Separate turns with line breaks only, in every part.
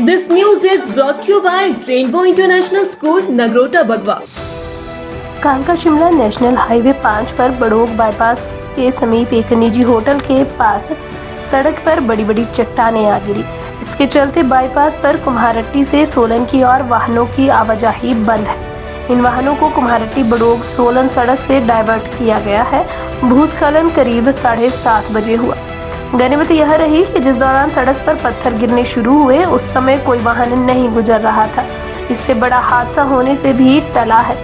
This news is brought to you by Rainbow International School, Nagrota, Bagwa.
कालका Shimla national highway 5 पर Barog bypass के समीप एक निजी होटल के पास सड़क पर बड़ी बड़ी चट्टानें आ गिरी। इसके चलते बाईपास पर कुम्हारट्टी से सोलन की ओर वाहनों की आवाजाही बंद है। इन वाहनों को कुम्हारट्टी बड़ोग सोलन सड़क से डाइवर्ट किया गया है। भूस्खलन करीब 7:30 बजे हुआ। गनीमत यह रही कि जिस दौरान सड़क पर पत्थर गिरने शुरू हुए उस समय कोई वाहन नहीं गुजर रहा था। इससे बड़ा हादसा होने से भी टला है।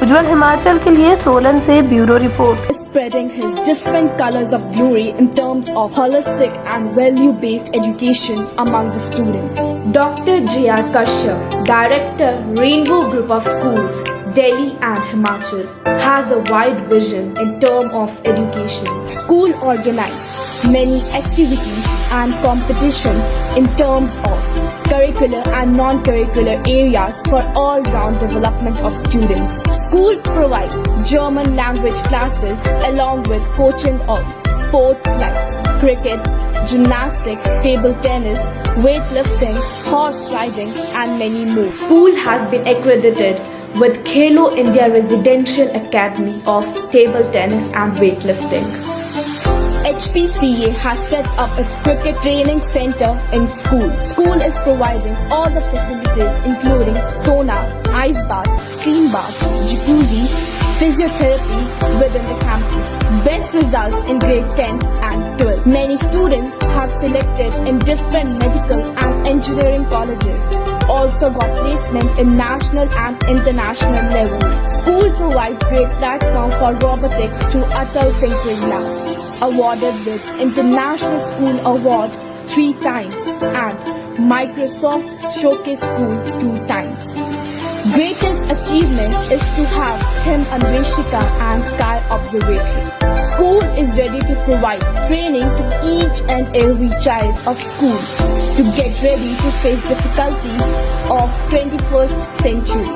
उज्जवल हिमाचल के लिए सोलन से bureau report.
Spreading his different colors of glory in terms of holistic and value-based education among the students.
Dr. J.R. Kashyap, Director, Rainbow Group of Schools, Delhi and Himachal, has a wide vision in terms of education.
School organized many activities and competitions in terms of curricular and non-curricular areas for all-round development of students. School provides German language classes along with coaching of sports like cricket, gymnastics, table tennis, weightlifting, horse riding and many more.
School has been accredited with Khelo India Residential Academy of Table Tennis and Weightlifting.
HPCA has set up its cricket training center in school. School is providing all the facilities including sauna, ice bath, steam bath, jacuzzi, physiotherapy within the campus. Best results in grade 10 and 12. Many students have selected in different medical and engineering colleges. Also got placement in national and international level. School provides great platform for robotics through Atal Tinkering Lab. Awarded with International School Award 3 times and Microsoft Showcase School 2 times. Greatest achievement is to have Him Anveshika and Sky Observatory. School is ready to provide training to each and every child of school to get ready to face difficulties of 21st century.